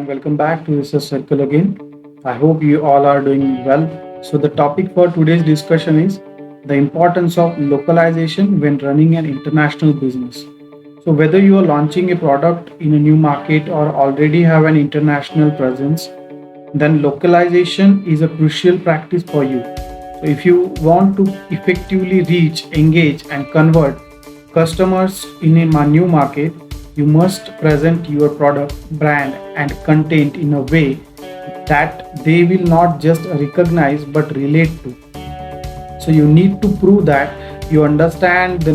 and welcome back to this circle again. I hope you all are doing well. So, the topic for today's discussion is the importance of localization when running an international business. So, whether you are launching a product in a new market or already have an international presence, then localization is a crucial practice for you. So, if you want to effectively reach, engage, and convert customers in a new market, you must present your product, brand, and content in a way that they will not just recognize but relate to. So you need to prove that you understand the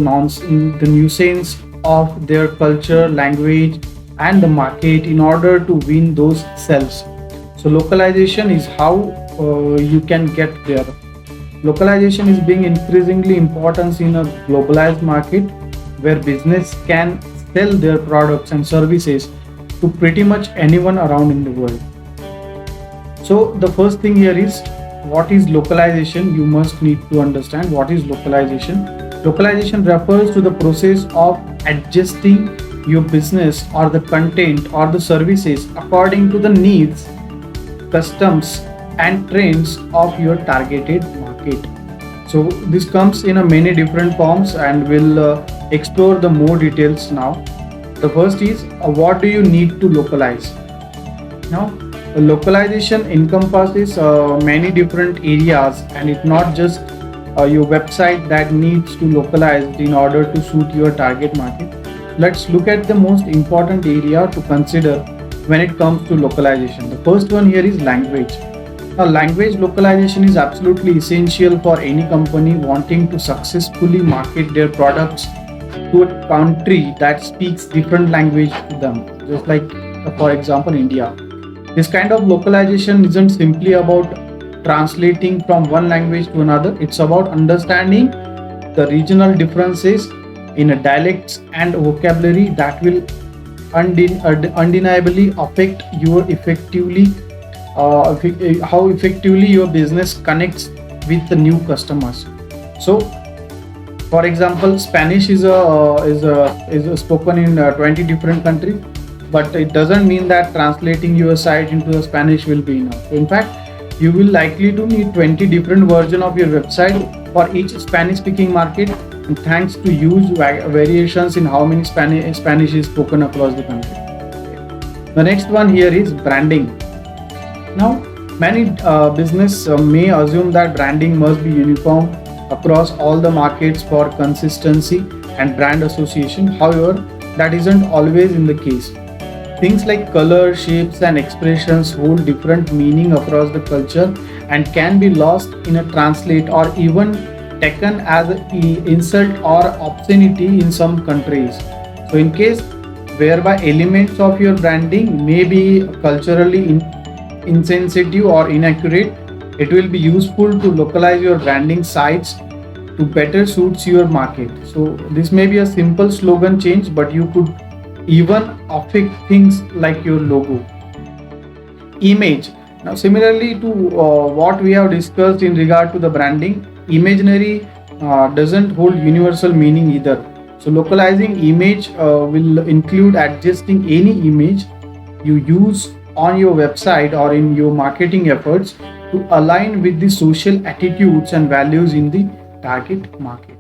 nuisance of their culture, language, and the market in order to win those sales. So localization is how you can get there. Localization is being increasingly important in a globalized market where business can sell their products and services to pretty much anyone around in the world. So the first thing here is what is localization? You must need to understand what is localization. Localization refers to the process of adjusting your business or the content or the services according to the needs, customs and trends of your targeted market. So this comes in a many different forms and we'll explore the more details now. The first is what do you need to localize? Now localization encompasses many different areas and it's not just your website that needs to localize in order to suit your target market. Let's look at the most important area to consider when it comes to localization. The first one here is language. Now, language localization is absolutely essential for any company wanting to successfully market their products to a country that speaks different language to them, just like for example India. This kind of localization isn't simply about translating from one language to another, it's about understanding the regional differences in dialects and vocabulary that will undeniably affect your how effectively your business connects with the new customers. So for example, Spanish is spoken in 20 different countries, but it doesn't mean that translating your site into the Spanish will be enough. In fact, you will likely to need 20 different versions of your website for each Spanish speaking market, and thanks to huge variations in how many Spanish is spoken across the country. The next one here is branding. Now, many business may assume that branding must be uniform across all the markets for consistency and brand association. However, that isn't always in the case. Things like color, shapes, and expressions hold different meaning across the culture and can be lost in a translate or even taken as an insult or obscenity in some countries. So, in case whereby elements of your branding may be culturally insensitive or inaccurate, it will be useful to localize your branding sites to better suits your market. So this may be a simple slogan change, but you could even affect things like your logo. Image. Now similarly to what we have discussed in regard to the branding, imaginary doesn't hold universal meaning either. So localizing image will include adjusting any image you use on your website or in your marketing efforts to align with the social attitudes and values in the target market.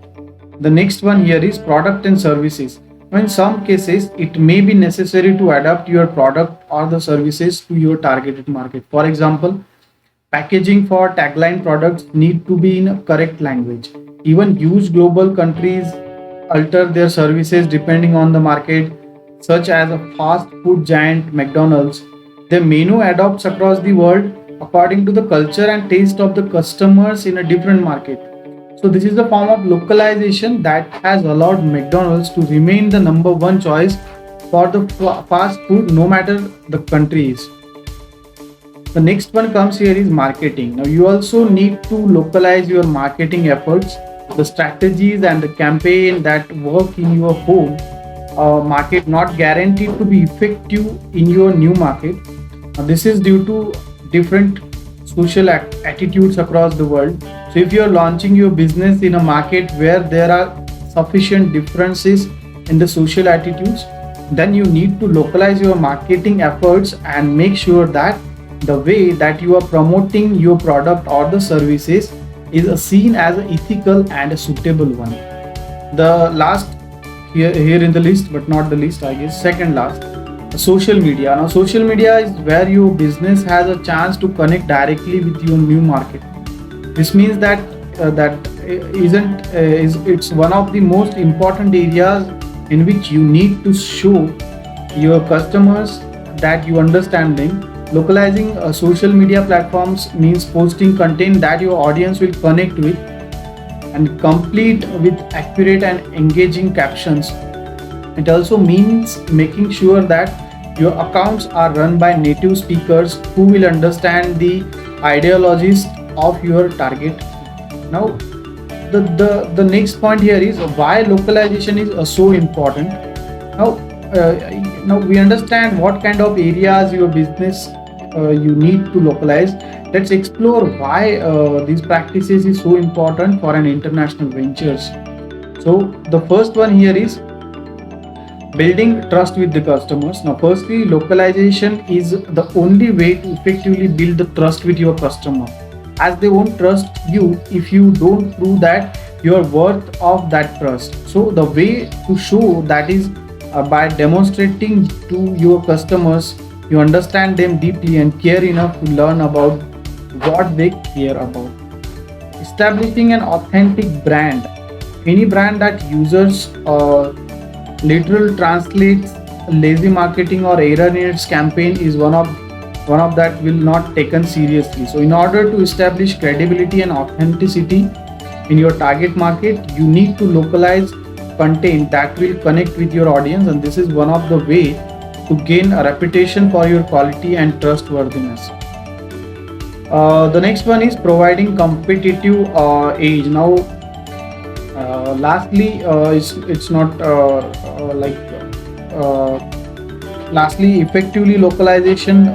The next one here is product and services. Now, in some cases, it may be necessary to adapt your product or the services to your targeted market. For example, packaging for tagline products need to be in a correct language. Even huge global countries alter their services depending on the market, such as a fast food giant McDonald's. Their menu adapts across the world according to the culture and taste of the customers in a different market. So this is the form of localization that has allowed McDonald's to remain the number one choice for the fast food no matter the country is. The next one comes here is marketing. Now you also need to localize your marketing efforts, the strategies and the campaign that work in your home market not guaranteed to be effective in your new market. This is due to different social attitudes across the world. So if you are launching your business in a market where there are sufficient differences in the social attitudes, then you need to localize your marketing efforts and make sure that the way that you are promoting your product or the services is seen as an ethical and a suitable one. The last here in the list, but not the least, I guess, second last, social media. Now social media is where your business has a chance to connect directly with your new market. This means that isn't is it's one of the most important areas in which you need to show your customers that you understand them. Localizing social media platforms means posting content that your audience will connect with and complete with accurate and engaging captions. It also means making sure that your accounts are run by native speakers who will understand the ideologies of your target. Now, the next point here is why localization is so important. Now, now we understand what kind of areas your business you need to localize. Let's explore why these practices is so important for an international ventures. So the first one here is building trust with the customers. Now, firstly, localization is the only way to effectively build the trust with your customer, as they won't trust you if you don't prove that you are worth of that trust. So the way to show that is by demonstrating to your customers you understand them deeply and care enough to learn about what they care about. Establishing an authentic brand. Any brand that users literal translates lazy marketing or error in its campaign is one of that will not taken seriously. So in order to establish credibility and authenticity in your target market, you need to localize content that will connect with your audience, and this is one of the way to gain a reputation for your quality and trustworthiness. The next one is providing competitive edge. Now, lastly, it's not like lastly, effectively localization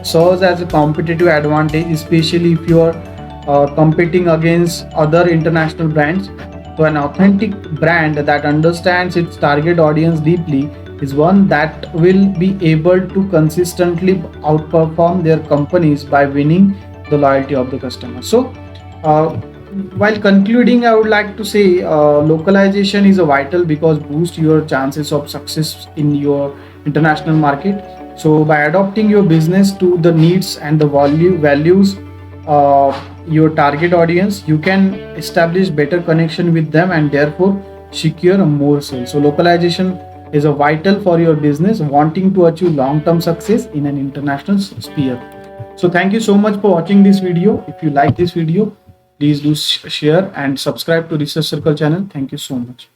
serves as a competitive advantage, especially if you are competing against other international brands. So an authentic brand that understands its target audience deeply is one that will be able to consistently outperform their companies by winning the loyalty of the customer. So, while concluding, I would like to say localization is a vital because boost your chances of success in your international market. So, by adopting your business to the needs and the values of your target audience, you can establish better connection with them and therefore secure more sales. So, localization is a vital for your business wanting to achieve long-term success in an international sphere. So thank you so much for watching this video. If you like this video, please do share and subscribe to Research Circle channel. Thank you so much.